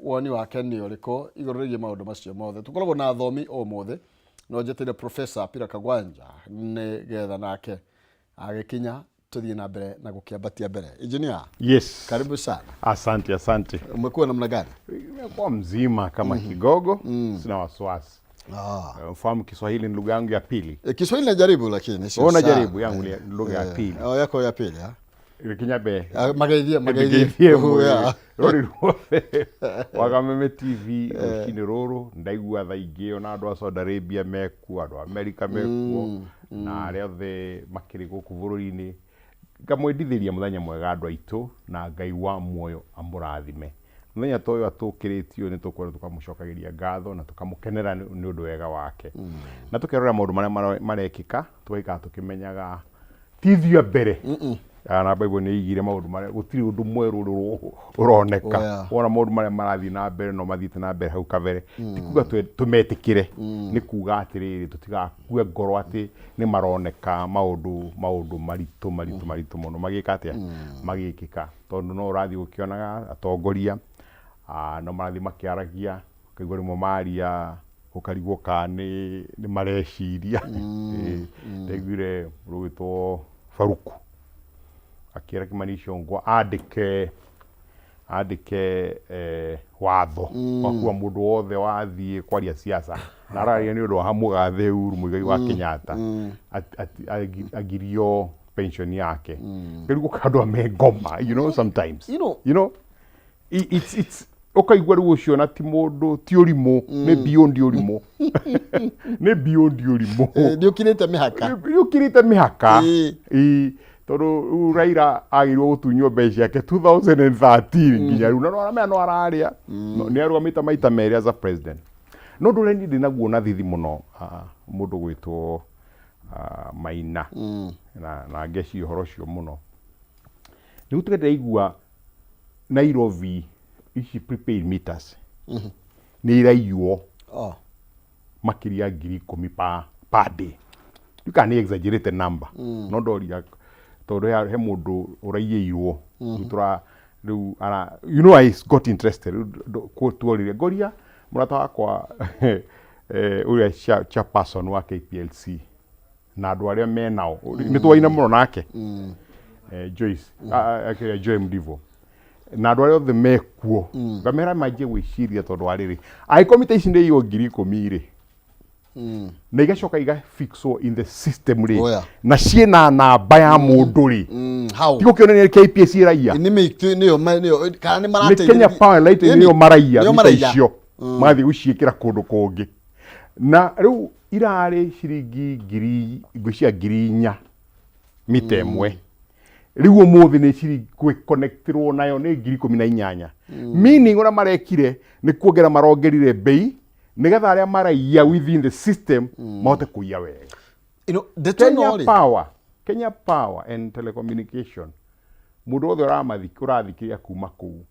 woni wake nĩ ũrĩkũ igũrũ rĩgiĩ maũndũ macio mothe. Tũkoragwo na athomi o mothe no njeteire Professor Pira Kagwanja nĩ getha nake agĩkinya tuthie na mbere na gũkĩambatia mbere. Engineer. Yes. Karibu sana. Asante. Umekuwa namna gani? Nimekuwa mzima kama kigogo, sina wasiwasi. Ufahamu Kiswahili ni lugha yangu ya pili. Kiswahili najaribu lakini sio. Unajaribu yangu ni lugha ya pili. Yako ya pili Kinyabe. Magaithie. Rori Wagameme TV ukini roro ndaigua thaingĩ ona andũ a Saudi Arabia meku, andũ a America meku na arĩa othe makĩrĩ gũkũ bũrũri-inĩ. Ngamwendithĩria mũthenya mwega andũ aitũ na Ngai wa muoyo amũrathime. Mũthenya ta ũyũ atũkĩrĩtio nĩ tũkwenda tũkamũcokagĩria ngatho na tũkamũkenera nĩ ũndũ wega wake. Na tũkerora maũndũ marĩa marekĩka, tũgaikara tũkĩmenyaga TV ya mbere. Na Bible nĩ igire maũndũ marĩa gũtirĩ ũndũ mwerũ ũroneka. Wona maũndũ marĩa marathiĩ na mbere no mathiĩte na mbere hau kabere. Ti kuga tũmetĩkĩre, nĩ kuga atĩrĩrĩ tũtigakue ngoro atĩ nĩ maroneka maũndũ maritũ mũno magĩka atĩa magĩkĩka. Tondũ no ũrathiĩ gũkĩonaga atongoria no marathiĩ makĩaragia kaigua rĩmwe maria ũkarigwo kana nĩ mareciria. Ndaiguire rũgĩtwo Faruku akĩra Kimani Ichung'wah andĩke watho wa kuwa mũndũ wothe wathiĩ kwaria siasa na araria nĩ ũndũ wa mũgathe Uhuru Muigai wa Kenyatta agirio pension yake. Kĩrigwo kandũ amengoma, sometimes. You know, it's ũkaigua rĩu ũcio na ti mũndũ ti ũrimũ nĩ beyond ũrimũ. Nĩ beyond ũrimũ. Nĩũkirĩte mĩhaka. Tondũ Raila agirwo gũtunywo mbeca ciake 2013 nginya rĩu na no araria nĩ arũgamĩte maita merĩ as a president. No ndũrĩ niĩ ndĩnaguo na thithi mũno mũndũ gwĩtwo Maina na ngeci ũhoro ũcio mũno. Rĩu tũkĩndaigua Nairobi ici prepaid meters nĩ iraiywo makĩria 10,000 per day. You can exaggerate the number. No ndoria tondũ he mũndũ ũraiyĩirwo rĩu I got interested tuorire ngoria mũrata wakwa ũrĩa chairperson wa KPLC na andũ arĩa menao nĩ twaina mũno nake Joyce Joy Mdivo na andũ arĩa othe mekuo ngamera manjie gwĩciria tondũ wa rĩrĩ agĩkomite ici nĩ iyo 10,000 na igacoka igafixwo in the system rĩ na ciĩna namba ya mũndũ rĩ tigo kĩonania KPLC raia nĩyo kana nĩ marateithia Kenya Power Light nĩyo maraia icio mathiĩ gũciĩkĩra kũndũ kũngĩ na rĩu irarĩ ciringi 4,000 mita ĩmwe rĩu ũmũthĩ nĩ ciringi connectirwo nayo nĩ 18,000 meaning ũrĩa marekire nĩ kuongerera marongerire bei nigetha arĩa maraia within the system mahote kuia wega. Kenya Power and Telecommunication mũndũ wothe ũrathikiria kuma kũu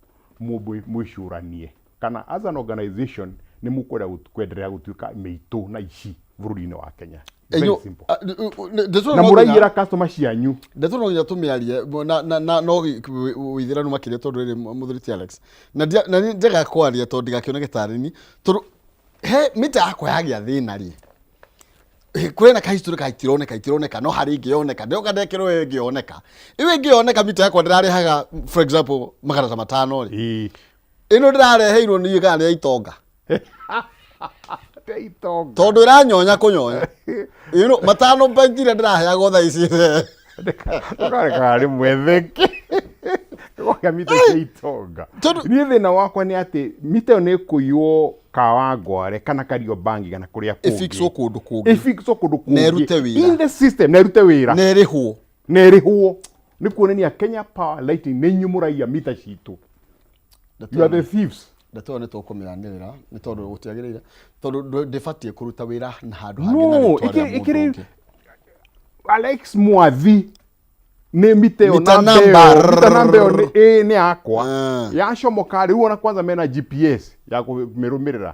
mwĩcũranie kana as an organization nĩ mũkwenderea gũtuĩka mĩitũ na ici bũrũri-inĩ wa Kenya. Very simple. Na mũraiyĩra customer cianyu. Ndeto no tũmĩarie na no wĩthiranu makĩria tondũ rĩrĩ mũthuriti Alex. Na njega kwaria tondũ ndigakĩone gĩtarĩni tondũ he mita yakwa yagĩa thĩna rĩ kwĩ na kahistory kaitironeka no harĩ ingĩoneka ndoka ndekĩrwo ĩngĩoneka ĩngĩoneka mita yakwa ndĩrarehaga for example makarata 5 rĩ ĩno ndĩrareheirwo nĩ gani ya itonga tondũ ĩranyonya kũnyonya matano mbandire ndĩraheagwo thaa ici ndĩkarĩ mwetheke Kwa mita itonga. Niĩ thĩna wakwa nĩ atĩ mita ĩyo nĩ ĩkũiywo Kawangware kana Kariobangi kana kũrĩa kũngĩ. Ifixwo kũndũ kũngĩ. Nerute wĩra. In the system nerute wĩra. Nerĩhwo. Nĩ kuonania Kenya Power Lighting nĩ nyumũraia mita citũ. You are the thieves. Ndatwa nĩ tũkũmĩranĩrĩra nĩ tondũ gũtiagĩrĩire tondũ ndĩbatiĩ kũruta wĩra na handũ hangĩ na Alex Mwathi nĩ mita ĩyo namba ĩyo nĩ yakwa yacomoka rĩu ona kwanza mena GPS ya kũmĩrũmĩrĩra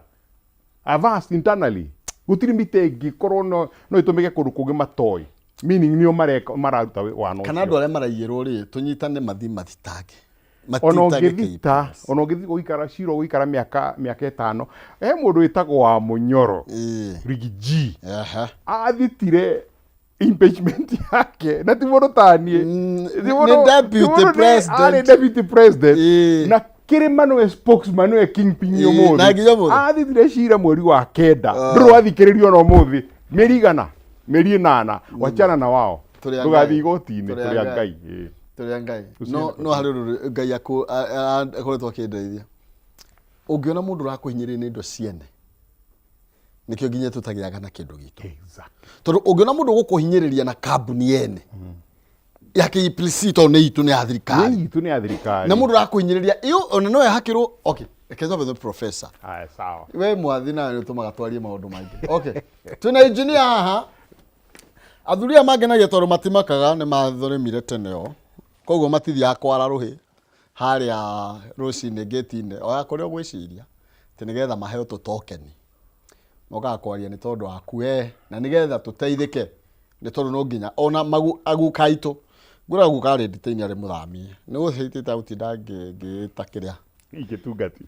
advanced internally gũtirĩ mita ĩngĩ korwo no ĩtũmĩke kũndũ kũngĩ matoĩ meaning nĩo mararuta wano kana andũ arĩa maraiyĩrwo rĩ tũnyitane mathitange ona ũngĩthita ona ũngĩthi gũikara ciro gũikara mĩaka 5 mũndũ wĩtagwo wa Munyoro Rigi G athitire impeachment yake na ti mũndũ taniĩ ni deputy president na Kirima no spokesman no kingpin ũmũthĩ athithire cira mweri wa kenda ndũrathikĩrĩrio no ũmũthĩ mĩeri 8 wachana na wao ndũgathiĩ igoti-inĩ tũrĩa Ngai no harĩ Ngai akoretwo akĩndeithia ũngĩona mũndũ ũrakũhinyĩrĩria nĩ indo ciene nikio nginya tutagĩaga na kĩndũ gitu tondũ ũngĩona mũndũ gũkũhinyĩrĩria na kambuni yene yake implicit nĩ itu nĩ athirikari na mũndũ ũrakũhinyĩrĩria iyo ona no yahakĩrwo okay ekeza bethe professor sawa we mwathi na nĩ tũmaga twarie maũndũ maingĩ okay tuna engineer haha athuria mangenagia tondũ matimakaga nĩ mathoremire tene o koguo matithiaga kwara rũhĩ harĩa rũcinĩ gate-inĩ o yakũrĩa gwĩciria tĩ nĩgetha maheo tũtokeni mokaga kwaria nĩ tondũ waku na nĩgetha tũteithĩke nĩ tondũ no nginya ona agukaitũ ngũra gũkarĩ nditĩini arĩ mũthamie nĩ gũcitĩte gũtinda ngĩta kĩrĩa ingĩtungati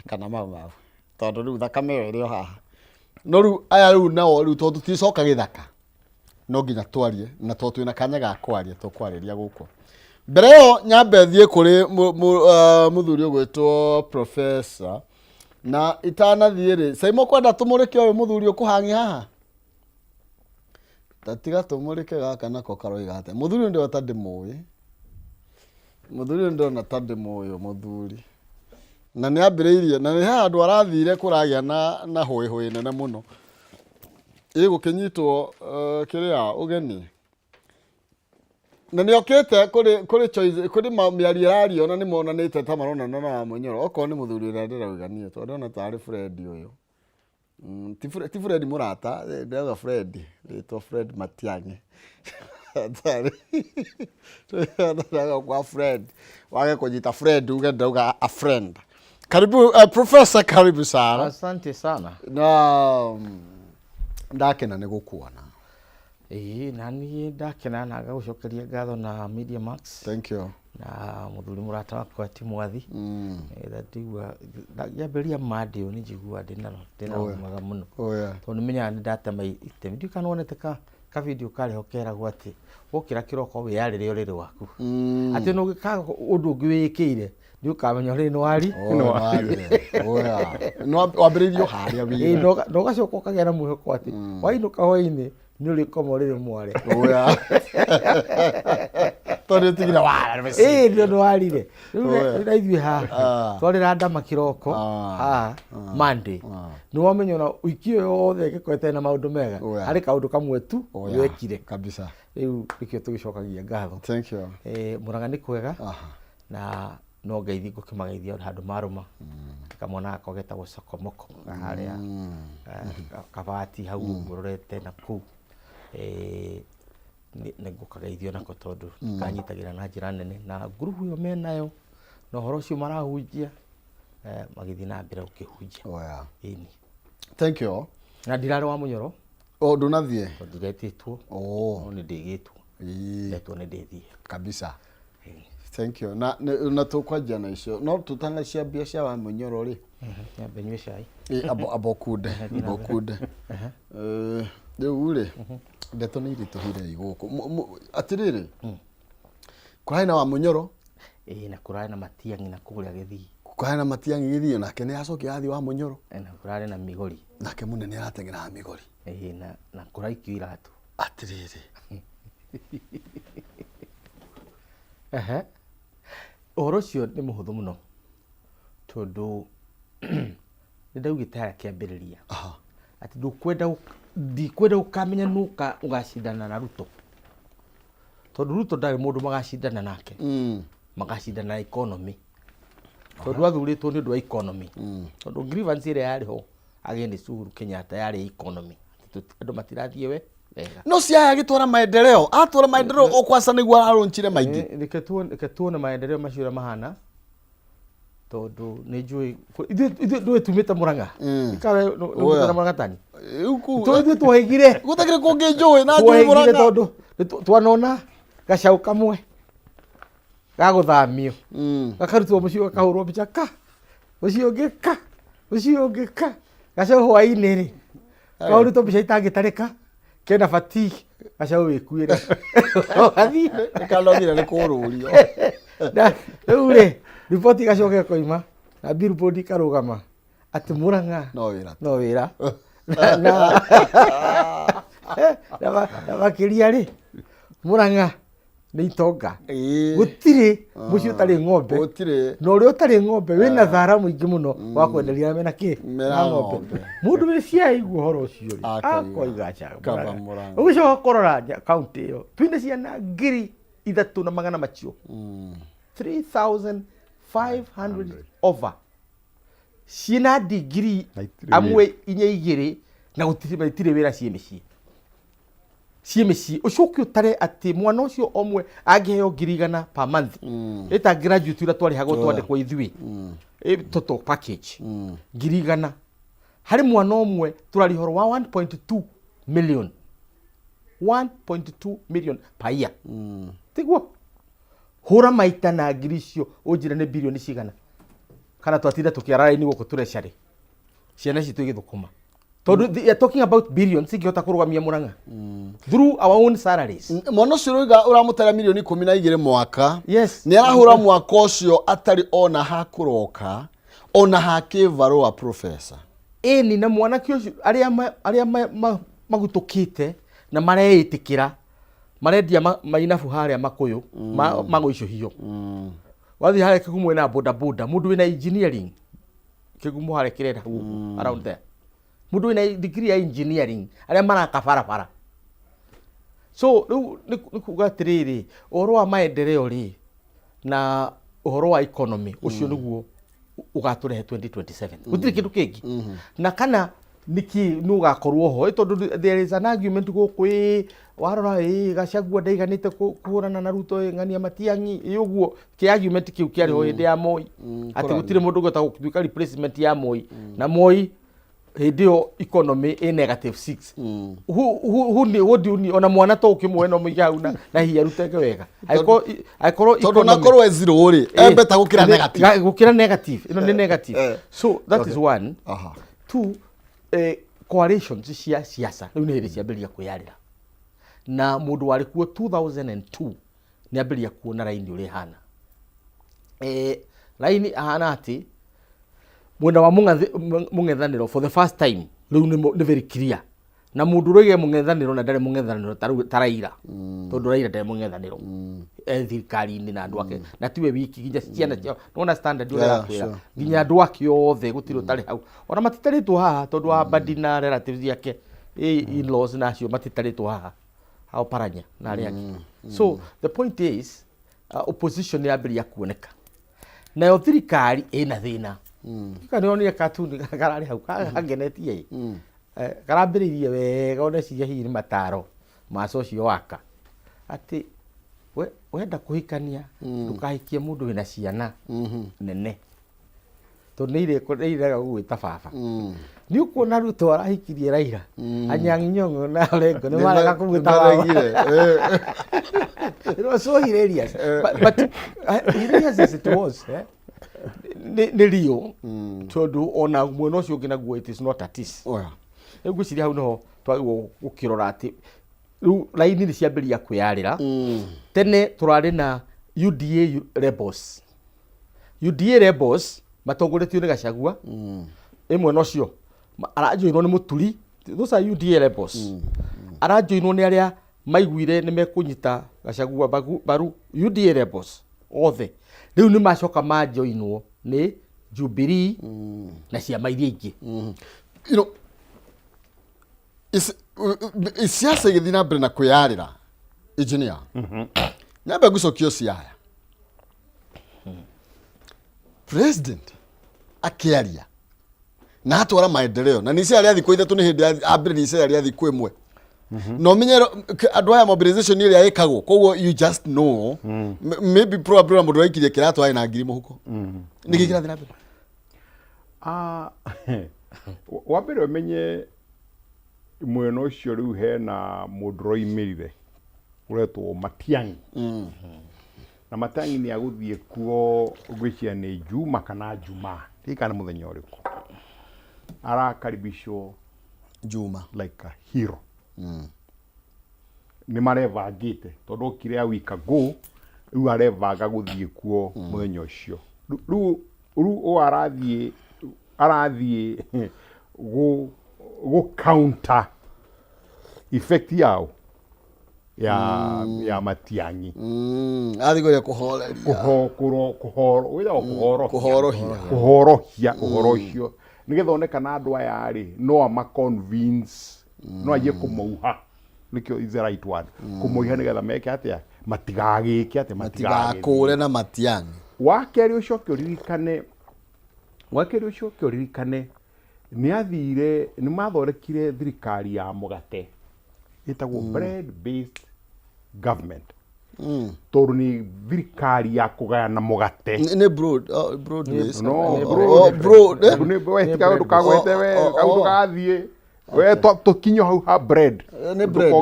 kana mau tondũ rĩu thakame ĩyo ĩrĩ o haha no rĩu aya rĩu nao rĩu tondũ tuticoka gĩthaka no nginya twarie na tondũ twĩna kanya ga kwaria tũkwarĩria gũkũ mbere ĩyo nyambe thiĩ kũrĩ mũthuri ũgwĩtwo professor na itanathiĩ rĩ Saimo kwenda tũmũrĩke ũyũ mũthuri ũkũhang'i haha tatiga tũmũrĩke gaka nako karoiga atĩa mũthuri ndio atandĩmũĩ mũthuri ndio na tandĩmũĩ mũthuri na nĩ ambĩrĩirie na nĩ handũ arathire kũragĩa na hũĩ nene mũno gũkĩnyitwo kĩrĩa ũgeni na nĩ okĩte kũrĩ choice kũrĩ mĩario rario na nĩ monanĩte ta marona na Munyoro okorwo nĩ mũthuri ũrĩa ndĩraugania tondũ ndona tarĩ Fred ũyũ ti Fred mũrata ndĩrauga Fred rĩtwa Fred Matiang'i tarĩ ndĩrauga kwa Fred wage kũnyita Fred uge ndauga a friend karibu professor karibu sana asante sana na ndakena nĩ gũkuona na niĩ ndakena na gũcokeria ngatho na Media Max thank you na mũthuri mũrata wakwa ti mwathi ndigua yambĩrĩria mande ũyũ nĩ njigua ndĩna mwega mũno tondũ nĩmenyaga nĩ ndatema itemi ndiũka nĩwonete ka video karĩho keragwo atĩ wokĩra kĩroko wĩyarĩre ũrĩrĩ waku atĩ no gĩkaga ũndũ ũngĩ wĩkĩire ndiũkamenya ũrĩ nĩwari no wambĩrĩirio harĩa wĩ no gacoka ũkagĩa na mwĩhoko atĩ wainũka hwaĩ-inĩ nĩ ũrĩkoma ũrĩrĩ mware tondũ tigire wara nĩ warire rĩu na ithuĩ haha twarĩra ndama kĩroko Monday nĩ wamenya ona wiki ĩyo yothe ĩgĩkorete na maũndũ mega harĩ kaũndũ kamwe tu wekire kabisa rĩu nĩkĩo tũgĩcokagia ngatho thank you Mũrang'a nĩ kwega na no ngeithi ngũkĩmageithia handũ marũma kamwana gakwa getagwo Sokomoko harĩa kabati hau ngũrorete na kũu nĩ ngũkageithio nako tondũ kanyitagĩra na njĩra nene na ngurubu ĩyo menayo na ũhoro ũcio marahunjia magĩthiĩ na mbere gũkĩhunjia ĩni thank you na ndirarĩ wa Munyoro ndũnathiĩ ndiretĩtwo no nĩ ndĩgĩtwo ndetwo nĩ ndĩthiĩ kabisa thank you na tũkwanjia na icio no tũtanaciambia cia wa Munyoro rĩ nyambe nyue cai abokunde rĩu rĩ ndeto nĩ iritũhire igũkũ atĩrĩrĩ kũrarĩ na wa Munyoro na kũrarĩ na Matiang'i na kũrĩa Gĩthii kũrarĩ na Matiang'i Gĩthii nake nĩ acokio athi wa Munyoro na kũrarĩ na Migori nake mũnene arateng'era Migori na kũraikio iratũ atĩrĩrĩ ũhoro ũcio nĩ mũhũthũ mũno tondũ nĩndaugĩte harĩa kĩambĩrĩria atĩ ndikwenda ũkamenya nũ ũgacindana na Ruto tondũ Ruto ndarĩ mũndũ magacindana nake magacindana na economy tondũ athurĩtwo nĩ ũndũ wa economy tondũ grievance ĩrĩa yarĩ ho against Uhuru Kenyatta yarĩ economy andũ matirathiĩ wega no cia agĩtwara maendeleo atwara maendeleo okwasa nĩguo ararunchire maingĩ reke tuone maendeleo macio mahana tondũ nĩ njũĩ ithuĩ tumĩte Mũrang'a ikawe nĩ Mũrang'a tani ithuĩ twahĩgire gũtakĩrĩ kũngĩ njũĩ na njũĩ Mũrang'a tondũ twanona gacaũ kamwe gaguthamio gakarutwo muciĩ gakahũrwo mbica ka ũcio ũngĩ ka gacaũ hwaĩ-inĩ rĩ kahũrĩtwo mbica itangĩtarĩka kena fatigue gacaũ wĩkuĩre gathiĩ kanogire nĩ kũrũrio rĩu rĩ riboti gacoke koima na billboard ikarũgama atĩ Mũrang'a no wĩra na makĩria rĩ Mũrang'a nĩ itonga gũtirĩ mũciĩ ũtarĩ ng'ombe na ũrĩa ũtarĩ ng'ombe wĩna thara mũingĩ mũno wa kwenderia mena kĩ na ng'ombe mũndũ wĩ ciaigua ũhoro ũcio rĩ akoiga canga ũgĩcoka kũrora kaũntĩ ĩyo twĩna ciana 3,300 macio 3,500 over ciĩna digiri amwe inya igĩrĩ na gũtirĩ wĩra ciĩ mĩciĩ ũcoke ũtare atĩ mwana ũcio omwe angĩheo 100,000 per month ĩta graduate ũrĩa twarĩhagwo twandĩkwo ithuĩ total package 100,000 harĩ mwana ũmwe tũrarĩhorwo wa 1.2 million 1.2 million per year tiguo hũra maita na ngiri icio ũnjĩre nĩ birioni cigana kana twatinda tũkĩara raini gũkũ tũrecarĩ ciana citũ igĩthũkũma tondũ talking about billions ingĩhota kũrũgamia Mũrang'a through our own salaries. Mwana ũcio ũrauga ũramũtara milioni 12 mwaka nĩ arahũra mwaka ũcio atarĩ ona ha kũroka ona ha kĩvarũa professor ĩni na mwanake ũcio arĩa magutũkĩte na mareĩtĩkĩra marendia mainabu harĩa makũyũ magũicũhio wathiĩ harĩa kĩgumo na boda mũndũ wĩna engineering kĩgumo harĩa kĩrenda around there mũndũ wĩna degree ya engineering arĩa maraka barabara so rĩu nĩ kuga atĩrĩrĩ ũhoro wa maendeleo rĩ na ũhoro wa economy ũcio nĩguo ũgatũrehe 2027 gũtirĩ kĩndũ kĩngĩ na kana nĩkĩ nũ gakorwo ho tondũ there is an argument gũkũ warora Gachagua ndaiganĩte kũhũrana na Ruto ng'ania Matiang'i ũguo kĩ argument kĩu kĩarĩ ho hĩndĩ ya Moi atĩ gũtirĩ mũndũ ũngĩhota gũtuĩka replacement ya Moi na Moi hĩndĩ ĩyo economy -6 what do you ona mwana to ũkĩmwe no mũiga hau na hiya rutenge wega aikorwo tondũ nakorwo zero rĩ embeta gũkĩra negative ĩno nĩ negative so that is one two coalitions cia siasa rĩu nĩ hĩndĩ ciambĩrĩria kwĩyarĩra na mũndũ warĩ kuo 2002 nĩ ambĩrĩria kuona raini ũrĩa hana raini ahana atĩ mwena wa mũng'ethanĩro for the first time rĩu nĩ very clear na mũndũ ũrĩge mũng'ethanĩro na ndarĩ mũng'ethanĩro ta Raila tondũ Raila ndarĩ mũng'ethanĩro thirikari-inĩ na andũ ake na tiwe wiki nginya ciana ciao nona standard ũrĩa akwĩra nginya andũ ake othe gũtirĩ ũtarĩ hau ona matitarĩtwo haha tondũ wa Mbadi na relatives yake in-laws na acio matitarĩtwo haha hao Paranya na arĩa angĩ so the point is opposition yambĩrĩria kuoneka nayo thirikari ĩna thĩna kana nĩonire katuni kararĩ hau kagenetie karambĩrĩirie wega ona ciria hihi nĩ mataro ma social worker atĩ wenda kũhikania ndũkahikie mũndũ wĩna ciana nene tondũ nĩ irega gũgwĩta baba nĩ ũkuona Ruto arahikirie Raila Anyang'i Nyong'o na Orengo nĩ marega kũmwĩta baba it was so hilarious but hilarious as it was nĩ rio tondũ ona mwena ũcio ũngĩ naguo it is not artist ngwĩciria hau niho twagĩrĩirwo gũkĩrora atĩ rĩu raini nĩ ciambĩrĩria kwĩyarĩra tene tũrarĩ na UDA rebels matongoretio nĩ Gachagua mwena ũcio aranjoinwo nĩ Mũturi those are UDA rebels aranjoinwo nĩ arĩa maiguire nĩ mekũnyita Gachagua baru UDA rebels othe rĩu nĩ macoka manjoinwo nĩ Jubilee na ciama iria ingĩ you know siasa igĩthiĩ na mbere na kwĩyarĩra engineer nyambe ngũcokio Siaya president akĩaria na atwara maendeleo na nĩ Siaya rĩa thikũ ithatũ nĩ hĩndĩ ambĩrĩria Siaya rĩa thikũ ĩmwe no menye andũ aya mobilization ĩrĩa ĩkagwo koguo you just know maybe probably mũndũ waikirie kĩratũ aĩ na ngiri mũhuko nĩkĩ kĩrathiĩ na mbere wa mbere ũmenye mwena ũcio rĩu hena mũndũ roimĩrire ũretwo Matiang'i na Matiang'i ni aguthie kuo ngwicia ni Juma kana Juma tikana muthenya uriku arakaribishwo Juma like a hero ni marevangite tondu kire awika go riu arevanga guthie kuo muthenya ucio riu arathie go counter effect yao ya Matiang'i athigore kuhoreria kuhorohia uhoro ucio nigetha onekana andu aya ri no ama convince no aje kumauha nikio is the right word kumuiha nigetha meke atia matigagike atia matigakure na Matiang'i wakeri ucio kioririkane ni athire ni mathorekire thirikari ya mugate itagwo bread based government tondu ni thirikari ya kugayana mugate ni broad based wetika ndukagwete we ndũgathie we tukinyo hau ha bread ni bread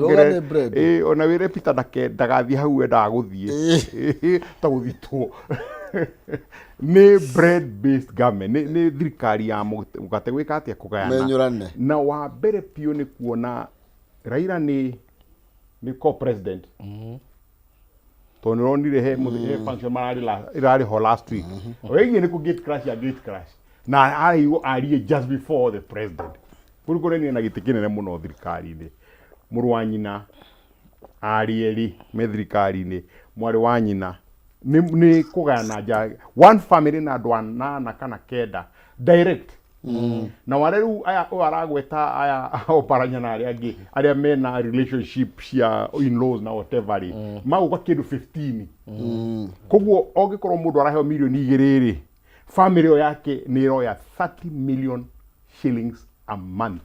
ona wire Peter ndagathie hau we ndaguthie ta guthitwo ni bread based government ni thirikari ya mugate gwika atia kugayana na wa mbere pio ni kuona Raila ni co-president to nonire he function marari ho last week wegi ni ku gate crash na ari just before the president kuri ni na gitikinene muno thirikari ni muru wa nyina ari me thirikari ni mwari wa nyina ni kugana ja one family na dwana na kana keda direct na wareru aya aragweta aya oparanya na aria mena relationship cia in-laws na whatever mau kwa kindu 15 koguo ogikorwo mundu araheo milioni 2 family yake ni roya 30 million shillings a month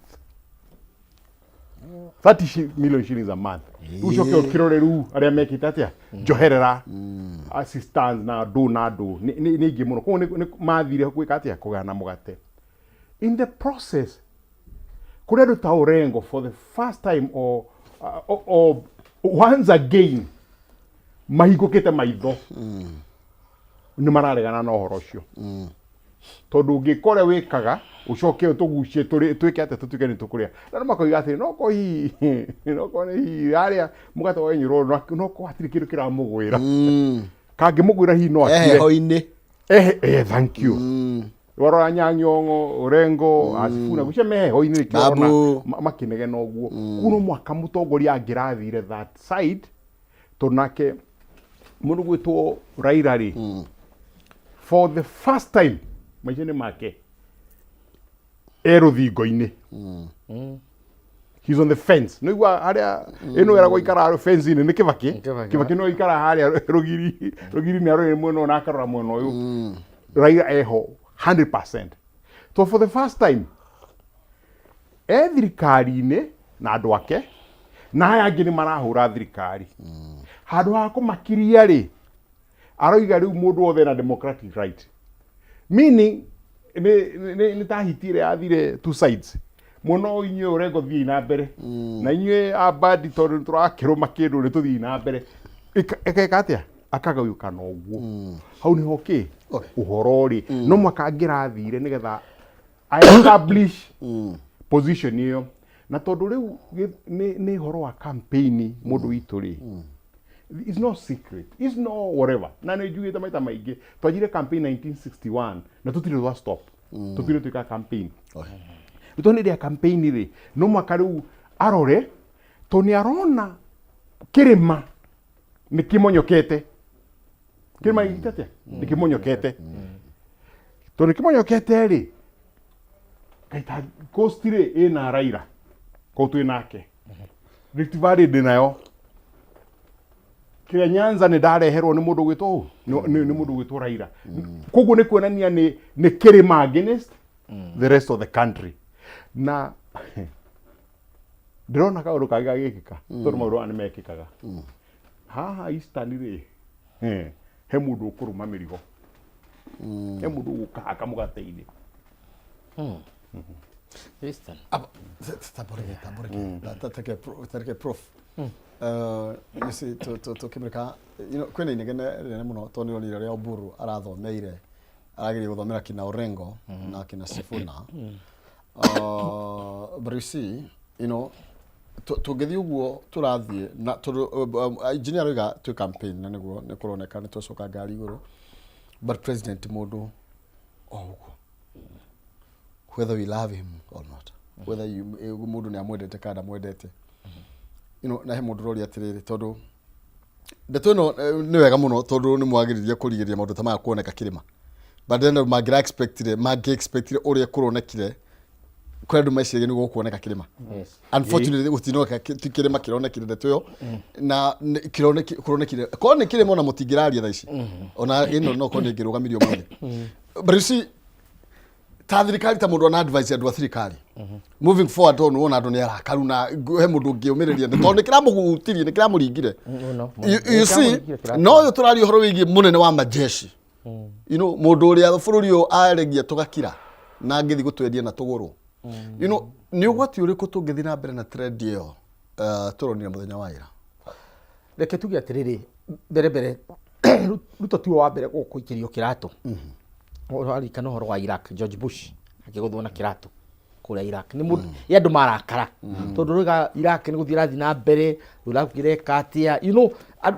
30 million shillings a month ucoke ukiroreru aria mekite atia njoherera assistance na do ni ngi muno koguo ni mathire gwika atia kugana mugate. In the process, kuredu ta Orengo for the first time or once again mahigukite maitho ni mararegana na uhoro ucio tondu ngikore wikaga ucoke utugucie twike ate tutuke ni tukuria na makoiga ati no ko hi aria mugate wa nyiro no ko atiri kindu kiramugwira kangi mugwira hi no atire hoini thank you Warora Nyang'yong'o Orengo Asifuna gucia meho ini kiona makinege no guo kuno mwaka mutongoria angirathire that side tonake mundu gwitwo Raila ri for the first time maishene make eruthingo-ini he's on the fence no igwa haria ino era goikara fence ini ni Kibaki no ikara haria rugiri ni aro mweno na akarora mweno uyu Raila eho 100%. So for the first time, thirikari-ini na andu ake na aya angi ni marahura thirikari handu ha kumakiria ri aroiga riu mundu othe na democratic right meaning ni tahitire athire two sides muno inye Orengo thii na mbere na inye abadi tondu turakiruma kindu ni tuthii na mbere ekeka atia akagayuka no guo hau ni hoki uhoro ri no mwaka ngirathire nigetha I establish position iyo na tondu riu ni horo wa campaign mundu witu ri it's no secret it's no whatever na ni njugite maita maingi twajire campaign 1961 na tutire twa stop tutire tuka campaign ito ni dia campaign ri no mwaka riu arore toni arona kirima nikimonyokete kirima igitete nikimonyokete to nikimonyokete ri kaita kostire ina Raila ko tu nake Rift Valley dinayo kire Nyanza ni ndareherwo ni mundu gwitwo ni mundu gwitwo Raila koguo ni kuonania ni kirima against the rest of the country na ndrona kaundu kagiga gikika tondu maundu ani mekikaga haha Eastern ri he mundu ukuruma mirigo he mundu ukahaka mugate-ini Eastern taborege take prof Nisi tukimrika kwina inegene rene muno toniro ni ria Oburu arathomeire aragiri guthomera kina Orengo na kina Sifuna. But you see, tugithi uguo turathie na engineer riga tu campaign na niguo ni kuroneka ni tucoka ngari iguru, but president mundu uguo, whether we love him or not, whether mundu ni amwendete kana mwendete, na he mundu rori atiriri tondu ndeto ino ni wega muno tondu ni mwagiriria kurigiria maundu ta maya kuoneka kirima, but then magira expectire uria kuronekire kwa ndu maiciria ni gukuoneka kirima. Unfortunately gutinoka tikirima kironekire ndeto yo na kuronekire ko ni kirima ona mutingiraria tha ici ona ino no ko ni ngirugamirio mwe. But you see, ta thirikari ta mundu na advice andu a thirikari moving forward on wona andu ni arakaru na he mundu ungiumiriria tondu ni kiramugutirie ni kiramuringire. You see, no yo turari horo wigi munene wa majeshi, mundu uria bururi yo aregia tugakira na ngithi gutwendia na tuguru. Ni ugwati uriku tungithi na mbere na trend iyo turonira muthenya wa ira. Reke tuge atiriri mbere ruto tiwo wa mbere gukuikirio kiratu. Orari kana horo wa Iraq, George Bush akiguthwo na kiratu kuria Iraq ni mundu yandu marakara tondu ruga Iraq ni guthira thi na mbere uragire katia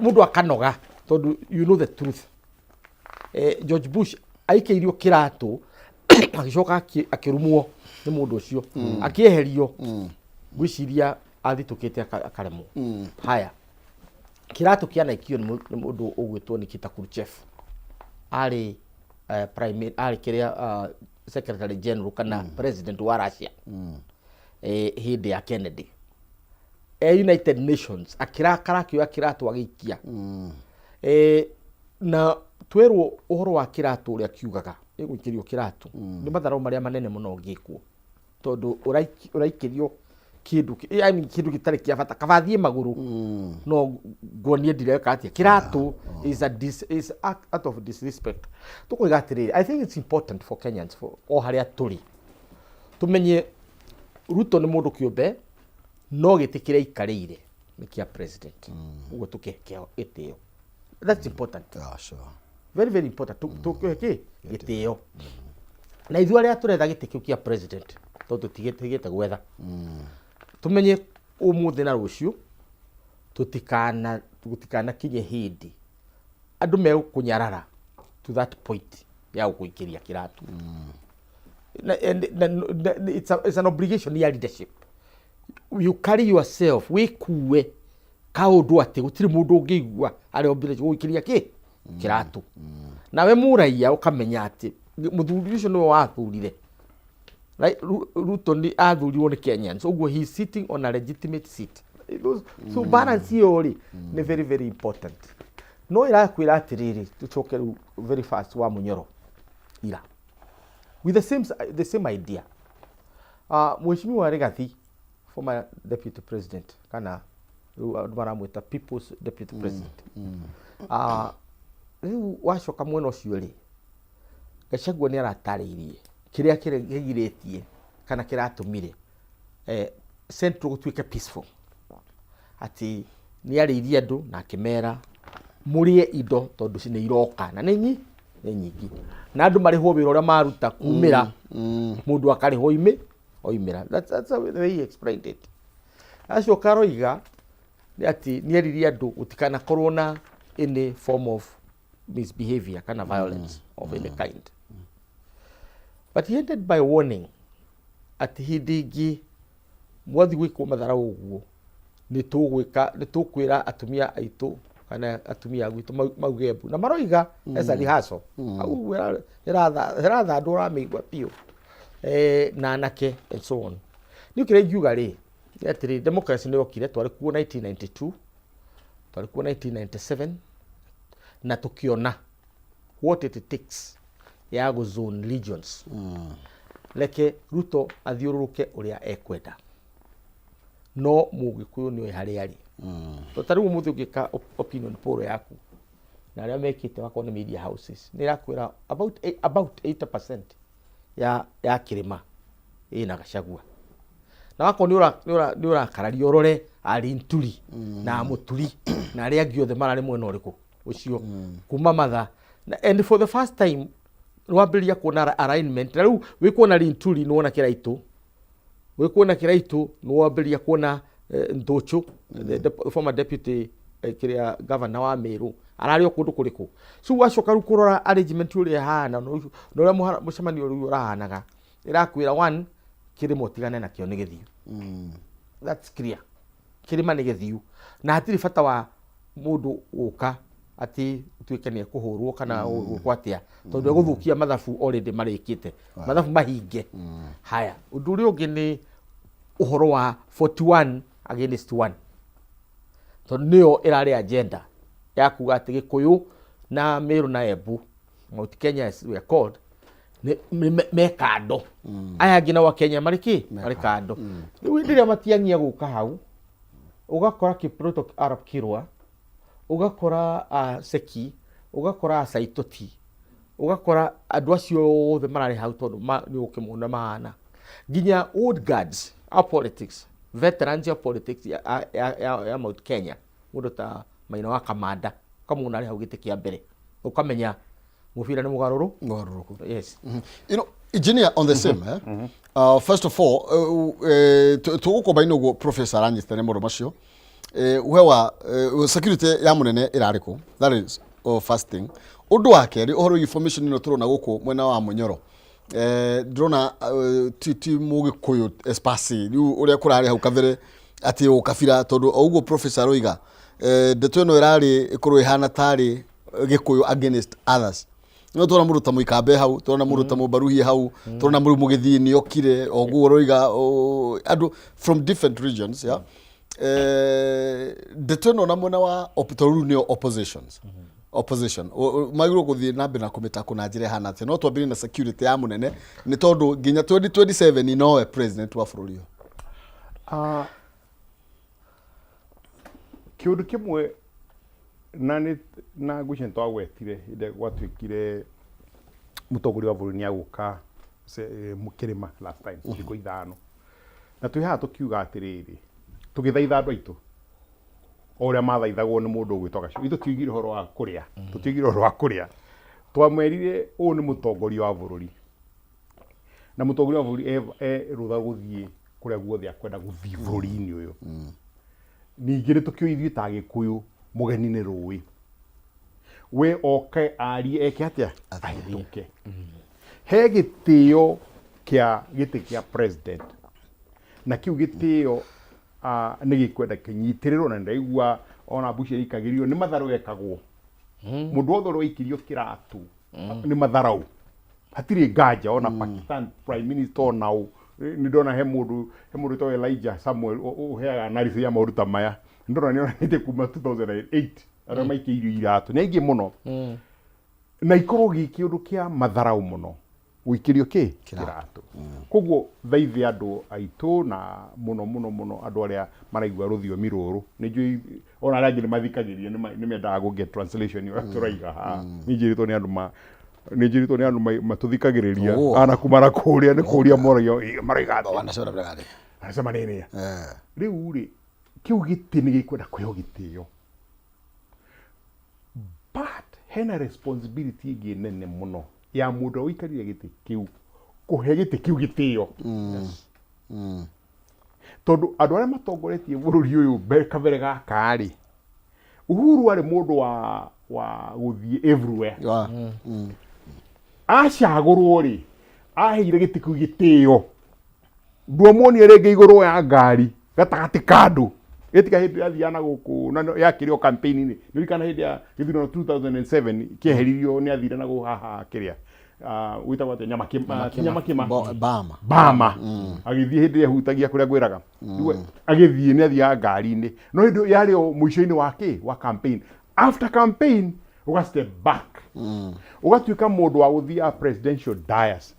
mundu akanoga tondu the truth. George Bush aikeirio kiratu agicoka akirumwo ni mundu ucio akieherio gwiciria athitukite akaremwo. Haya, kiratu kianaikio ni mundu ugwitwo Nikita Khrushchev, ari ari kiria secretary general kana president wa Russia hindi ya Kennedy. United Nations akirakara kioya kiratu agikia na twerwo uhoro wa kiratu uria kiugaga iguikirio kiratu ni matharo maria manene muno ngikwo tondu uraikirio kindu kindu gitari kia bata kabathie maguru no ngonie direka atia kiratu is out of disrespect. Tukuigatiriri, I think it's important for Kenyans for o haria turi tumenye Ruto ni mundu kiumbe no gitikire ikarire ni kia president ugo tukekeo itio. That's important. Yeah, sure. Very very important tukeke gitio na ithu aria turetha gitikio kia president tondu tigete gwetha tumenye umuthi na rucio tutikana kinye hindi andu me kunyarara to that point ya guikiria kiratu. It's an obligation ya leadership. You carry yourself wikuwe kaundu ati gutiri mundu ungigwa ari obligation guikiria kiratu nawe muraia ukamenya ati muthuri ucio no wathurire. Right, Ruto ni athurirwo ni Kenyans, so he is sitting on a legitimate seat. So balance yori ni very very important. No irakwira atiriri tucoke very fast wa munyoro ira with the same idea. Mheshimiwa Rigathi, former deputy president kana baramwita people's deputy president, riu wacoka mwena ucio ri Gachagua ni arataririe kiria kigiritie kana kiratumire central gutuike peaceful ati ni ariirie andu na kimera murie indo tondu cine iroka na ni nyingi na andu marihwo wira uria maruta kumira mundu akarihwo oimira. That's the way he explained it. Acio karoiga ni ati ni ariirie andu gutikana korwo na any form of misbehavior kana violence of any kind. But he ended by warning ati hindingi mwathi gwikwo mathara uguo ni tukwira atumia aitu kana atumia gwitu maugembu na maroiga as a rehearsal au iratha ndura migwa pio na anake and so on. Ni kire yuga ri atiri democracy ni okire twari kuo 1992 twari kuo 1997 na tukiona what it takes ya go zone legions. Leke Ruto athiururuke uria ekwenda no mugikuyu ni hari ari totari umuthi ugika opinion poll yaku na aria mekite wako ni media houses ni rakwira about 80% ya kirima ina Gachagua na wako ni ura karario rore ari nturi na muturi na ari angĩ othe mararĩ mwena ũrĩkũ ũcio kuma matha and for the first time wambĩrĩria kuona alignment na rĩu wĩkuona Linturi nĩ wona kĩraitũ wĩkuona kĩraitũ nĩ wambĩrĩria kuona Ntũchũ the former deputy kĩrĩa governor wa Meru ararĩ kũndũ kũrĩkũ so wacoka rĩu kũrora arrangement ũrĩa hana na ũrĩa mũcemanio rĩu ũrahanaga ĩrakwĩra one kĩrĩma ũtigane nakĩo nĩ gĩthiũ that's clear kĩrĩma nĩ gĩthiũ na hatirĩ bata wa mũndũ gũka ati tuĩke nĩ kũhũrwo kana gũkwatia tondũ gũthũkia mathabu already marĩkĩte mathabu mahinge haya ũndũ ũrĩa ũngĩ nĩ ũhoro wa 41 against 1 tondũ nĩyo ĩrarĩ agenda ya kuga atĩ Gĩkũyũ na Meru na Embu Mount Kenya as we are called me kando aya angĩ nao Kenya marĩ kando rĩu rĩrĩa matiangia gũka hau ũgakora Kipruto Arap Kirwa ugakora Seki ugakora Saitoti ugakora andũ acio othe mararĩ hau tondũ nĩ ũkĩmona mahana nginya old guards our politics veterans of politics ya Mount Kenya mũndũ ta Maina wa Kamanda kamuna arĩ hau gĩtĩ kĩa mbere ukamenya mũbira nĩ mũgarũrũku yes you know engineer on the same first of all tũgũkũmba inũguo professor aranyitane mũndũ macio wewa security ya munene irariko that is first thing undu wa keri ohoro information ino turona guku mwena wa Munyoro drona titi Mugikuyu espasi riu uria kurari hau kavere ati ukabira tondu uguo professor Roiga ndeto ino irari ikorwo ihana tari Gikuyu against others no turona mundu ta Muikambe hau turona mundu ta Mubaruhi hau turona mundu Mugithini okire oguo Roiga andu from different regions yeah deterno na mona wa opitoru oppositions opposition magiro guthie na mbere na kumita kuna njire hana ati no twambire na security ya munene ni tondu nginya 2027 ino president wa bururi kiundu kimwe na gucen twagwetire inde gwatwikire mutongoria wa bururi ni aguka mukirima last time thiko ithano na twihaha tukiuga atiriri tugithaitha andu aitu oria mathaithagwo ni mundu gwitoka ithu tiugire horo wa kuria tutiugire horo wa kuria twamwerire u ni mutongoria wa bururi na mutongoria wa bururi rutha guthie kuria guothe akwenda guthie bururi-ini uyu ningi ni tukio ithuĩ ta Gĩkũyũ mugeni ni rũĩ we oke arie eke atia aituke he gĩtĩo kĩa gĩtĩ kĩa president na kiu gĩtĩo nĩ gĩkwenda kĩnyitĩrĩrwo na ndaigua ona Bush ikagirio nĩ matharũ ekagwo mũndũ wothe ũrĩkirio kĩratu nĩ matharũ hatirĩ nganja ona Pakistan prime minister onao nĩ ndona he mũndũ to Elijah Samuel uheaga analysis ya maũndũ ta maya ndona nĩ onanĩte kuma 2008 arĩa maikĩirio iratu nĩ aingĩ mũno na ikorwo gĩkĩũndũ kĩa matharũ mũno wikĩrio kĩratu koguo thaithi andu aitu na muno andu aria maraigua ruthiomi ruru nĩnjui ona arĩa angĩ mathikagiria nĩ mendaga go get translation yo turaiga ha nĩnjĩrĩtwo nĩ andu matuthikagĩrĩria ana kumara kũria nĩ kũria morio maraiga wanacora brigade anasema nini rĩu rĩ kiu gĩtĩ nĩ gĩkwenda kwĩho gĩtĩo but hena responsibility ĩngĩ nene mũno ya mundu wikarire gĩtĩ kiu kuhe gĩtĩ kiu gĩtĩo tondu andu aria matongoretie bururi uyu kabere gaka ri Uhuru ari mundu wa guthie everywhere acagurwo ri aheire gĩtĩ kiu gĩtĩo nduomonie rĩngĩ igũrũ ya ngari gatagati kandu etika hindi athiana guku na yakirio campaign ni nirikana hindi ya githurano 2007 kieheririo ni athire na guhaha kiria witagwo ate nyamakima bama agithie hindi yahutagia kuria gwiraga agithie ni athia ngari-ini no hindi yari o muico-ini wa campaign after campaign uga step back ugatuika mundu wa guthia presidential dais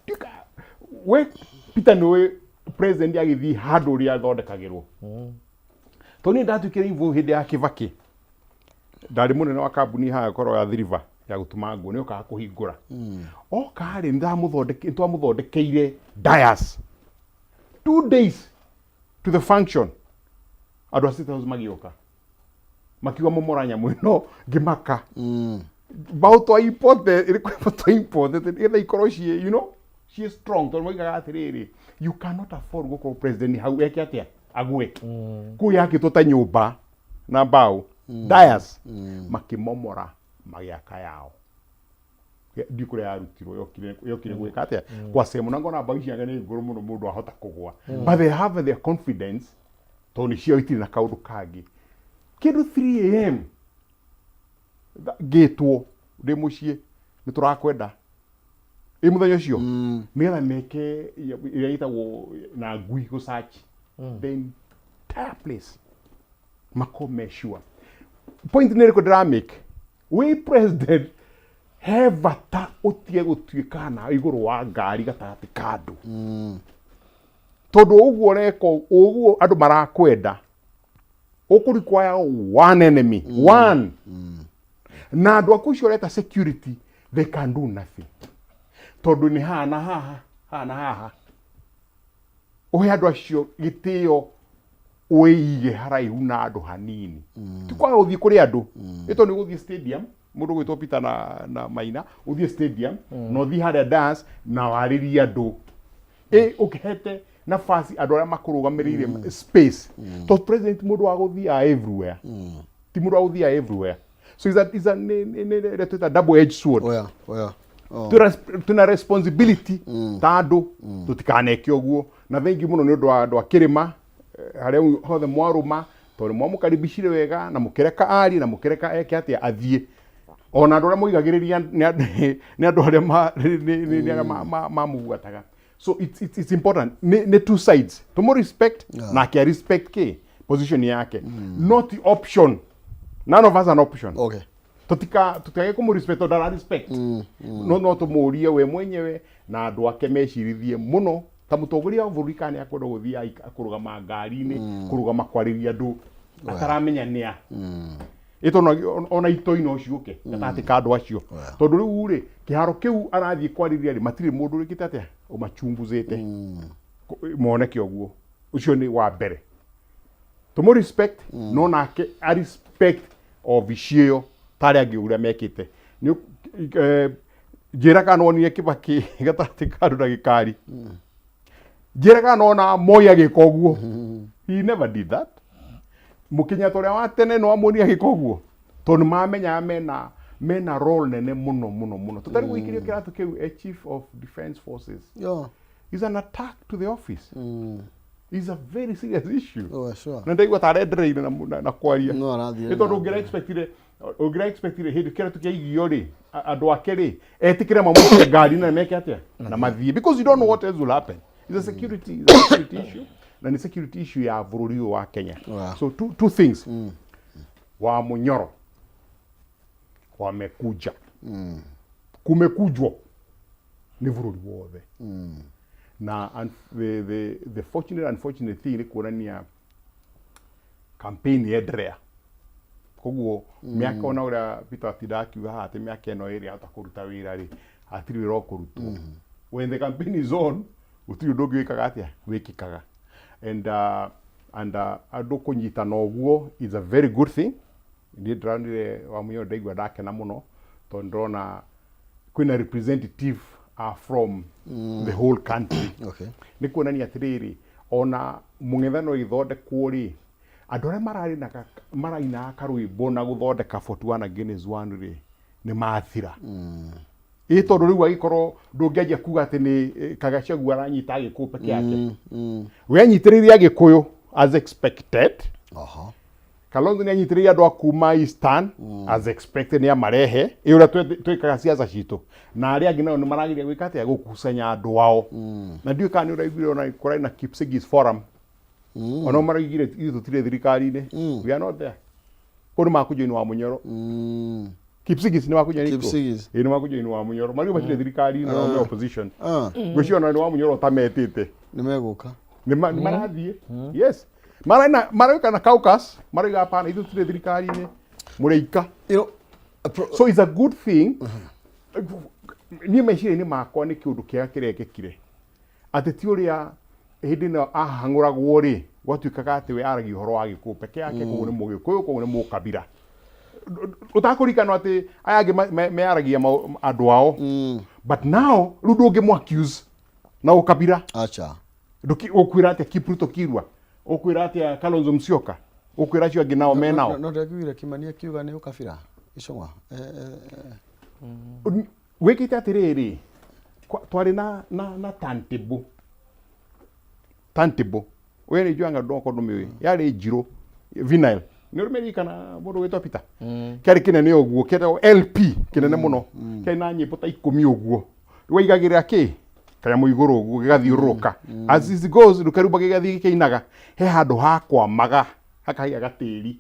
we Peter no president agithie handu ria thondekagirwo toni ndatukire ivu hindi ya Kibaki ndari munene wa kambuni ha korwo ya River ya gutuma nguo ni okaga kuhingura okari ndamuthondekeire dais 2 days to the function andå a State House magioka makiuga momoranya mwino ngimaka bao to import ilikuwa to import ile ikorwo cie you know she is strong to moigaga atiriri you cannot afford go president hau yake atia agwe ku yake to ta nyumba na bao dias makimomora magiaka yao ndikure yarutirwo yokire gwika atia kwa sehemu na ngona bao cianga ni ngoro muno mundu ahota kugwa but they have their confidence to ni cio itiri na kaundu kangi kindu 3 am gitwo ndi mucii ni turakwenda muthenya ucio nigetha meke iria itagwo na ngui go search the entire place makome sure point ni riko dramake we president he bata utie gutuika na iguru wa ngari gatagati kandu tondu uguo reko uguo andu marakwenda ukurikwaya one enemy one na andu akucio reta security they can do nothing tondu ni hana haha uhe andu acio gitio uige haraihu na andu hanini tikwa uthie kuri andu ito ni guthie stadium mundu gwitwo Peter na Maina uthie stadium no thi haria dance na wariria andu ukihete nafasi andu aria makurugamirire space to president mundu wa guthia everywhere ti mundu wa guthia everywhere so is a double edged sword tuna responsibility ta andu tutikaneke oguo na thengi muno ni undu wa andu akirima haria hothe mwaruma tondu mwamukaribishire wega na mukireka ari na mukireka eke atia athie ona andu aria muigagiriria ni andu aria mamugwataga so it's important ne two sides to respect na kia respect ke position yake not the option none of us an option okay tutikage kumurespect or respect no tumurie we mwenyewe na andu ake mecirithie muno ta mutongoria wa bũrũri kana akwenda guthia akurugama ngari-ini kurugama kwariria andu ataramenya nia ito ona ito-ino uciuke gatati ka andu acio tondu riu ri kiharo kiu arathie kwariria ri matiri mundu rikite atia umachunguzite moneke oguo ucio ni wa mbere tumu respect no nake a respect of icio tari angi uria mekite ni njiraga nonire Kibaki gatati ka andu na gikari njiraga nona Moi agika oguo he never did that Mukinyata uria wa tene no amoni agika oguo tondu mamenya mena role nene muno tutari guikirio kiratu kiu a chief of defense forces is an attack to the office is a very serious issue sure na ndaigua tarendereire na kwaria no arathie ito ndugira expectire hindi kiratu kia igio ri andu ake ri etikire mamuke ngari na meke atia na mathie because you don't know what else will happen. It's a security issue na ni security issue ya bũrũri wa Kenya. So two things wa Munyoro wamekuja kumekujwa ni bũrũri wothe na the unfortunate thing ni kuonania campaign yedrea koguo miaka ona uria Peter Tidaki ha ati miaka eno iri hata kuruta wira ri atiri wira kurutwo when the campaign is on utiri ndogi wikaga atia wikikaga and andu kunyitana oguo is a very good thing ni ndranire wa Munyoro ndaigua ndakena muno tondona kwina representative from the whole country ni kuonania atiriri ona mung'ethano ithondekwo ri andu aria maraina karwimbo na guthondeka 41 against 1 ri ni mathira tondu riu agikorwo ndungianjia kuga ati ni Kagacagua aranyita agikuyu peke yake we anyitiririe agikuyu as expected Kalonzo ni anyitiririe andu akuma Eastern as expected ni amarehe iuria twikaga siasa citu na aria angi nao ni maragiria gwika atia gukusanya andu ao na ndiu kana uraiguire ona kurai na Kipsigis forum ono maragire ithu tire thirikari-ini we are not there kono makujoini wa Munyoro Kipsigis ni wakujoini Kipsigis ni wakujoini wa Munyoro mari batire thirikari no opposition gwiciona ni wa Munyoro tametete ni meguka ni marathie yes marauka na caucus marauga hapana ithu tire thirikari-ini mureika so it's a good thing ni meciria-ini makwa ni kiundu kiega kirekekire ati ti uria hindi no ahanguragwo ri gwatuikaga ati we aragia uhoro wa Gikuyu peke yake koguo ni Mugikuyu koguo ni Mukabira utakurikana ati aya angi mearagia andu ao but now riu ndungimu accuse na Ukabira acha ukwira ati Kipruto Kirwa ukwira ati Kalonzo Musyoka ukwira cio angi nao me nao no ndakwira Kimani akiuga ni Ukabira icongwa wikite atiriri twari na tantable were juanga ndoko ndumi yari njiro vinyl ni rumerikana mundu witwa Peter kari kinene oguo kero LP kinene muno kari na nyimbo ta 10 oguo waigagirira ki kaya muiguru oguo gigathiuruka as it goes rukaruba gigathi kiinaga he handu hakwa maga hakaiga gatiri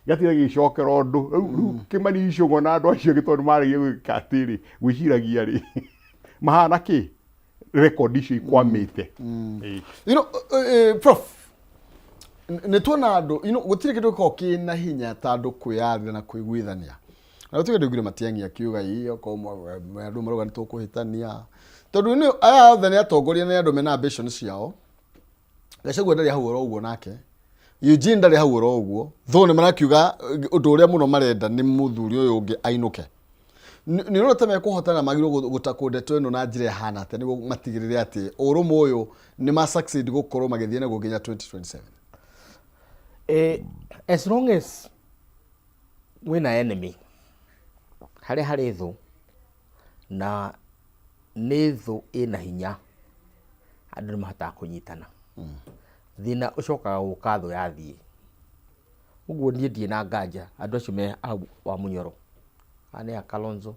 gatira gicokero ndu riu Kimani icungo na andu acio gitondu mari gikatiri gwiciragia ri mahana ki record icio ikwamite prof nä tuona andå gå tirä kä ndå gä korwo na hinya ta andå kwä yathä na kwä gwithania na gå tirä kä ndå ngire Matiang'i akiuga andå marauga nä tå kå hä tania tondå aya othe nä atongoria nä andå mena ambition ciao Gachagua ndarä hau oro å guo nake Eugene ndarä hau oro å guo thå nä marakiuga å ndå å rä a må no marenda nä må thuri å yå å ngä ainå ke nä rona ta mekå hotana magirwo gå takå ndeto ä no na njä ra hana atä nä guo matigä rä re atä å rå må å yå nä masaccid gå korwo magä thiä naguo nginya 2027 as long as wina enemy hari thu na nä thå ina hinya andå nä mahotaga kå nyitana thina å cokaga gå ka thå yathiä å guo niä ndiä na nganja andå acio me wa må nyoro ane a Kalonzo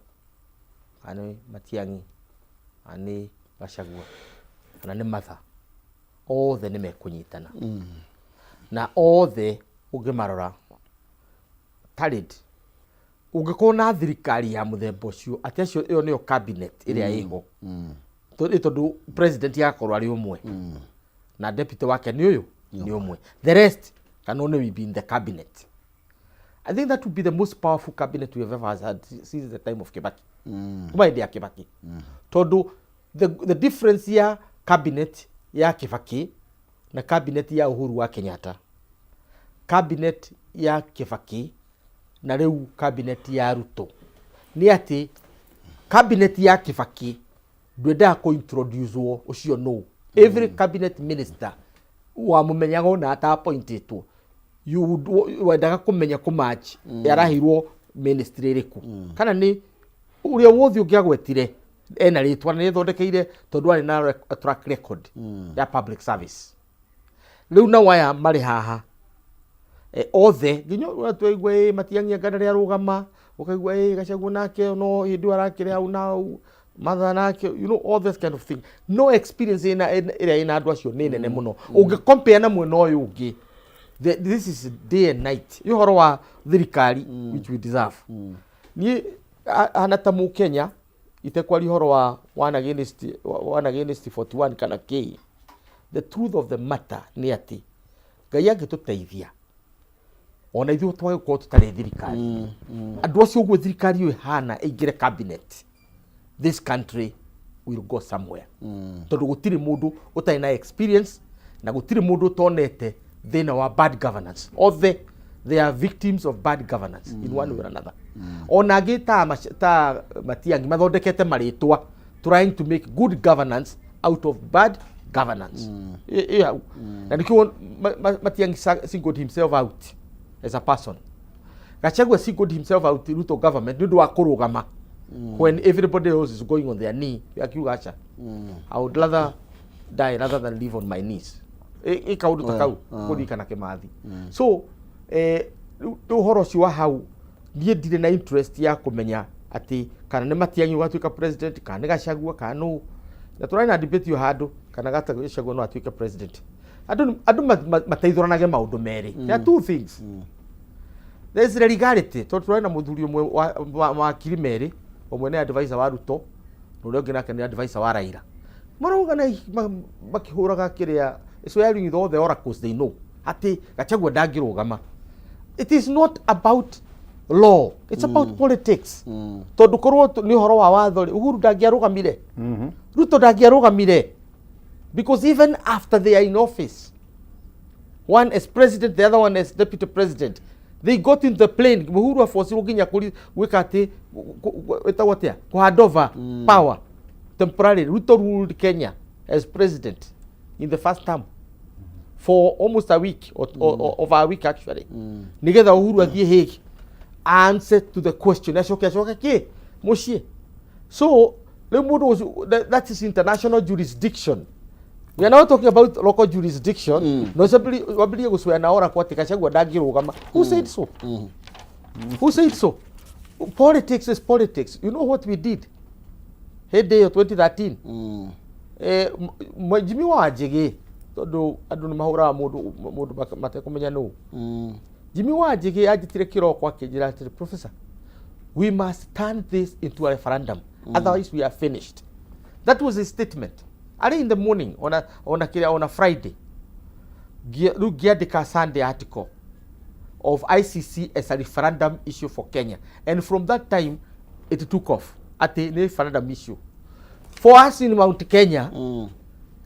ane Matiang'i ane Gachagua ana nä Martha othe nä mekå nyitana na othe ungimarora talent ungikorwo na thirikari ya muthemba ucio ati acio iyo niyo cabinet iria iho tondu president yakorwo ari umwe na deputy wake ni uyu ni umwe the rest can only be in the cabinet. I think that would be the most powerful cabinet we have ever had since the time of Kibaki. Kuma idi ya Kibaki. Tondu the difference ya cabinet ya Kibaki na cabinet ya Uhuru wa Kenyatta, cabinet ya Kibaki na riu cabinet ya Ruto ni ati cabinet ya Kibaki ndwenda ko introduce wo ucio no every cabinet minister wa mumenyaga na ata appointed you would wendaga kumenya ku match yarahirwo ministry riku kana ni uria wothi ungiagwetire ena ritwa ni thondekeire tondu ari na track record ya public service riu na waya mari haha othe nginyo twigwe Matiang'i ngana ria rugama ukaigwa Gachagua nake no hindu arakire au na Martha nake you know all this kind of thing no experience ina andu acio ni nene muno ungi compare na mwena uyu ungi this is day and night you horo wa thirikari which we deserve ni anata mu Kenya itekwari horo wa one against 41 kana k the truth of the matter ni ati Ngai angituteithia ona ithuĩ twagĩkorwo tũtarĩ thirikari andũ acio ũguo thirikari ĩyo hana ĩingĩre cabinet this country will go somewhere tondũ gũtirĩ mũndũ ũtarĩ na experience na gũtirĩ mũndũ ũtonete thĩna wa bad governance othe they are victims of bad governance in one way or another ona angĩ ta Matiang'i mathondekete marĩtwa trying to make good governance out of bad governance na nĩkĩo Matiang'i singled himself out as a person. Gachagua singled himself out Ruto government nĩũndũ wa kũrũgama when everybody else is going on their knee akiuga acha I would rather die rather than live on my knees kaundu ta kau kũririkana Kĩmathi so ũhoro ũcio wa hau niĩ ndirĩ na interest ya kũmenya atĩ kana nĩ Matiang'i ũgatuĩka president kana nĩ Gachagua kana no na tũrarĩ na debate yo handũ kana Gachagua no atuĩke president andũ mateithũranage maũndũ merĩ there are two things there is legality tondũ tũrarĩ na mũthuri ũmwe wa akiri merĩ ũmwe nĩ advisor wa Ruto na ũrĩa ũngĩ nake nĩ advisor wa Raila marauga makĩhũraga kĩrĩa swearing with all the oracles they know atĩ Gachagua ndangĩrũgama. It is not about law, it's about politics tondu korwo nĩ ũhoro wa watho Uhuru ndangĩarũgamire Ruto ndangĩarũgamire because even after they are in office one as president, the other one as deputy president. They got in the plane. Uhuru aforcirwo nginya gwika ati etawatia ku hand over power temporarily. Ruto ruled Kenya as president in the first term for almost a week or over a week actually. Nigetha Uhuru athie Hague answer to the question. Ashoka ke mushie. So that is international jurisdiction. We are not talking about local jurisdiction. No, simply who said so? Who said so? Politics is politics. You know what we did? Head day of 2013. Jimmy Wajige, todo adunu mahura modu matekomenya no. Jimmy Wajige ajitire kiro kwa kejira professor. We must turn this into a referendum. Otherwise we are finished. That was his statement. Early in the morning on a Friday, Giadika Sunday article of ICC as a referendum issue for Kenya, and from that time it took off at the referendum issue. For us in Mount Kenya,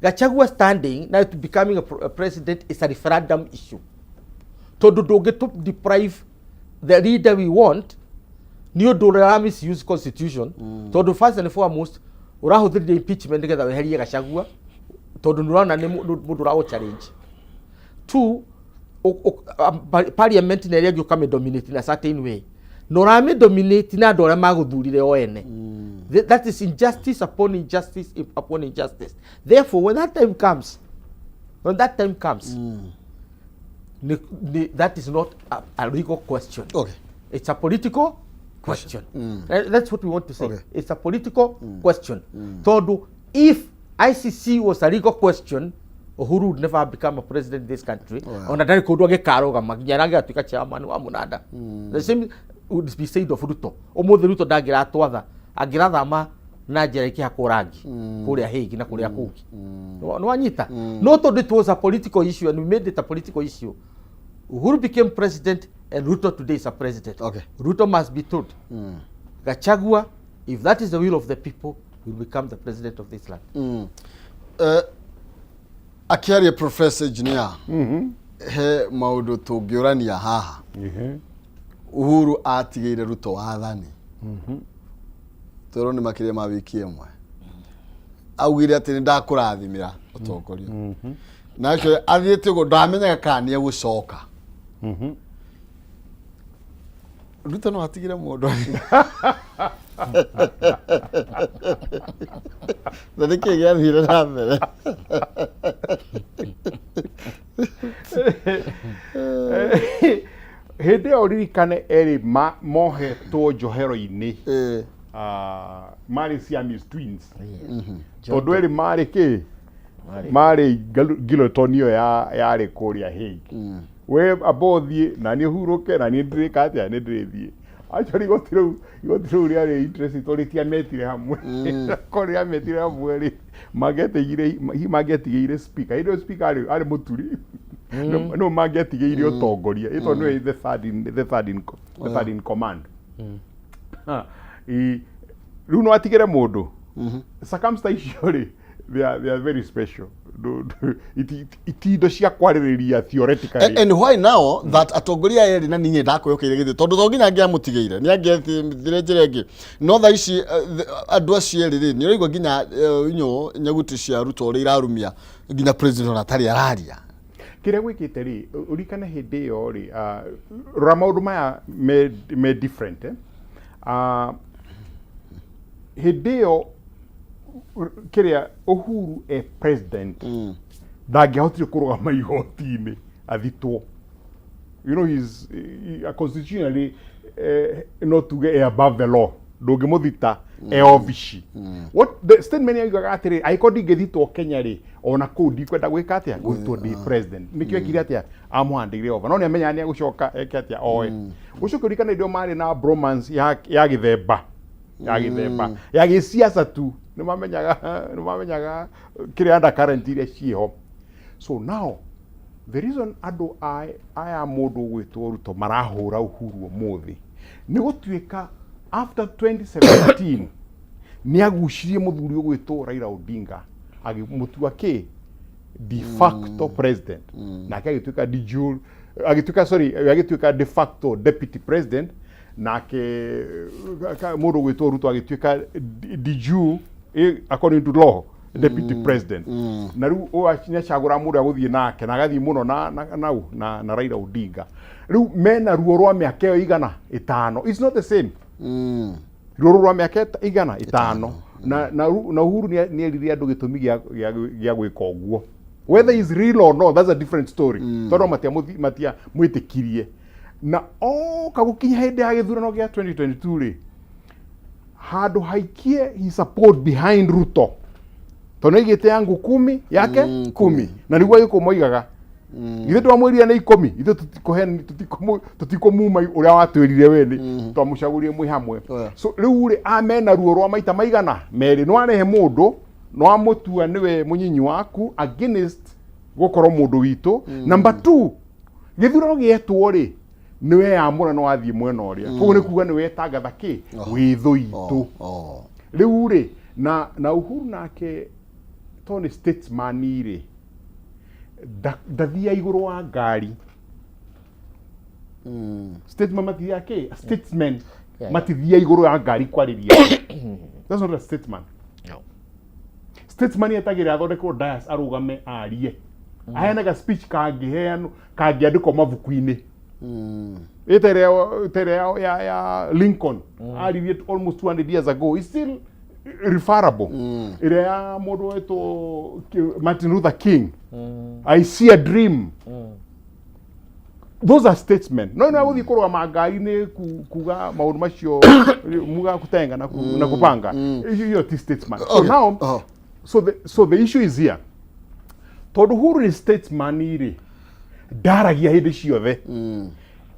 Gachagua standing now to becoming a president is a referendum issue. To get to deprive the leader we want, New Doramis use constitution. To do first and foremost. Urahudhiri the impeachment ngetha weherie Gachagua tondu nurona ni mundu rawo challenge. Two, parliament na area gyoka me dominate in a certain way. Norame dominate na dora maguthurire o ene. That is injustice upon injustice upon injustice. Therefore, when that time comes, that is not a legal question. Okay. It's a political question. That's what we want to say. Okay. It's a political question. So if ICC was a legal question, Uhuru would never become a president in this country. The same would be said of Ruto. Omo the Ruto dagira atwatha agiratha ma na njira ikihakurangi kuria Hague na kuria Kuki. No anyita. Not that it was a political issue and we made it a political issue. Uhuru became president and Ruto today is a president. Okay. Ruto must be told. Gachagua, if that is the will of the people, will become the president of this land. Akiaria Professor Engineer, he maudu tungĩũrania haha. Uhuru atigĩire Ruto wathani. Tũrona makĩria ma wiki ĩmwe. Augire atĩ nĩndakũrathimĩra ũtongoria. Nacio athiĩte ũguo ndamenyaga kana nĩegũcoka. Ruto no atigire mũndũ. Na nĩkĩ gĩathire na mbere. Hĩndĩ ĩyo ririkane erĩ mohetwo njohero-inĩ marĩ Siamese twins. Tondũ erĩ marĩ kĩ? Marĩ guillotine ĩyo yarĩ kũrĩa Hague. We abothie na ni huruke na ni ndrika atia ni ndrithie actually gotiro ri interest tori tia metire hamwe kori ametire hamwe ri magetigire speaker ido speaker ari muturi no magetigire utongoria ito no the third in command runo atigire mundu circumstances they are very special. Itindo cia kwarĩrĩria theoretically. And why now that atongoria eri na ninye ndakwĩhokeire githĩ tondu to nginya angiamũtigĩire nĩ angĩethire njĩra ĩngĩ no tha ici andũ acio erĩ nĩ ũraigua nginya nyaguti cia Ruto ũrĩa irarumia nginya president atarĩ araria kĩrĩa gwĩkĩte rĩ ũrikane hĩndĩ ĩyo rĩ rora maũndũ maya me different hĩndĩ ĩyo kiria Uhuru president ndangĩahotire kũrũgama igoti-inĩ athitwo. You know he's constitutionally not to get above the law ndũngĩmũthita obici. What the statement yugaga atĩrĩ aikodi ngĩthitwo Kenya rĩ ona kũu ndikwenda gwĩka atĩa gũthitwo ndi president nĩkĩo ekire atĩa amũhandĩire over no nĩamenya nĩ egũcoka eke atĩa oe ũcio kũrikana indo marĩ na bromance ya gĩthemba ya gĩsiasa tu nĩmamenyaga kĩrĩa undercurrent iria ciĩho. So now the reason andũ aya mũndũ gwĩtwo Ruto marahũra Uhuru ũmũthĩ nĩ gũtuĩka after 2017 nĩ agucirie mũthuri ũgwĩtwo Raila Odinga agĩmũtua kĩ de facto president nake agituika agituika de facto deputy president nake mundu gwitwo Ruto agituika de jure according to law deputy president na riu acagura mundu aguthie nake na agathie muno na Raila Odinga riu mena ruo rwa miaka yo igana 5 it's not the same ruo rwa miaka igana 5 na Uhuru ni erire andu gitumi gia gwika uguo whether is real or not that's a different story tondo matia mwitikirie na kagukinya hindi ya githurano gia 2022 ri handu haikie he support behind Ruto tono igite yangu 10 yake 10 na niguo yuko moigaga ithe twamwiria na 10 ithe tutikomuma uria watwirire weni twamucagurie mwi hamwe so riu ri amena ruo rwa maita maigana meri no arehe mundu no amutua niwe munyinyi waku against gukoro mundu witu number 2 githurano gietwo ri niwe amura no athie mwena uria koguo ni kuga niwe tangatha ki withu itu riu ri na Uhuru nake toni statesman ri ndathia iguru wa ngari statesman matithia ki statesman matithia iguru wa ngari kwariria that's not a statesman no statesman yetagira athondekwo dias arugame arie aheanaga speech kangiandikwo mabuku-ini itere ya Lincoln aririe almost 200 years ago is still referable ire ya mundu wetu Martin Luther King I see a dream those are statesmen no guthii kurwa mangari-ini kuga maundu macio muga kutenga na kupanga iyo ti statesman so now so the issue is here tondu Uhuru ni statesman iri ndaragia hindi ciothe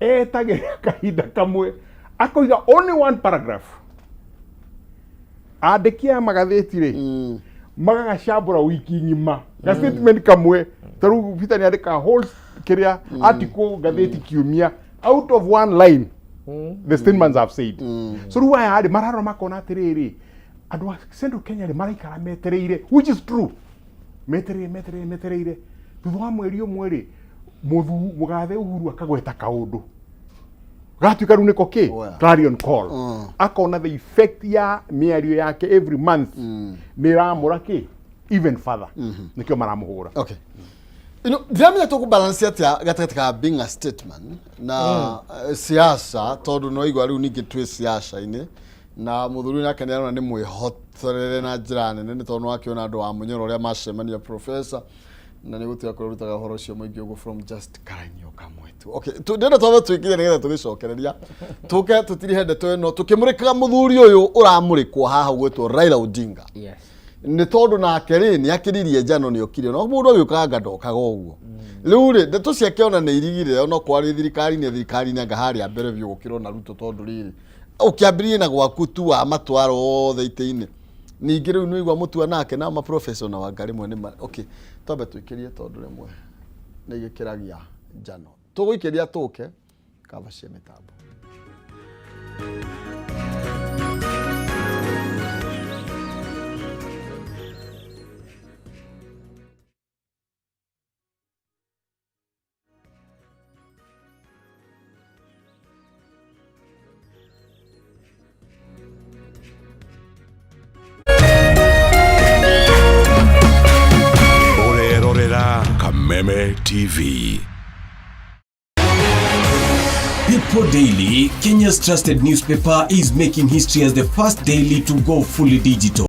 etagira kahinda kamwe akoiga only one paragraph andikia magatheti ri magagacambura wiki ngima na statement kamwe taru Peter ni andika whole kiria article gatheti kiumia out of one line the statements have said so ruwa ya andi mararo makona atiriri andu Central Kenya ri maraikara metereire which is true metereire thutha wa mweri umwe ri mugathe Uhuru akagweta kaundu gatuika ru niko ki clarion call akona the effect ya miario yake every month ni ramura ki even further nikyo maramuhura okay ndiamenya to ku balance atia gatagati ka being a statesman na siasa tondu no igwa riu ningi twi siasa-ini na muthuri nake nĩarona nĩ mwĩhotorere na njĩra nene nĩ tondu akiona andũ wa munyoro ũrĩa macemania professor na nĩ gũtiga kũrutaga ũhoro ũcio mũingĩ ũguo from just karanyo kamwetu okay ndĩrenda twambe twĩkire nĩgetha tũgĩcokereria tũke tũtiri hende tweno tũkĩmũrĩkaga mũthuri ũyũ ũramũrĩkwo haha gwĩtwo Raila Odinga yes nĩ tondu nake rĩ nĩ akĩririe njano nĩ okire no mũndũ agĩũkaga ndokaga ũguo rĩu rĩ ndeto ciake ona nĩ irigire ona kwarĩ thirikari-inĩ anga harĩa mbere biũ gũkĩrwo na Ruto tondu rĩrĩ ukiambirie na gwaku tu wa matwaro othe ite-ini ningĩ rĩu nĩ igwa mũtua nake na maprofessor na wangari mwene okay twambe twĩkĩrie tondu rĩmwe nĩ igĩkĩragia njano tũgũikĩria tũke kaba cia mĩtambo Meme TV. People Daily, Kenya's trusted newspaper, is making history as the first daily to go fully digital.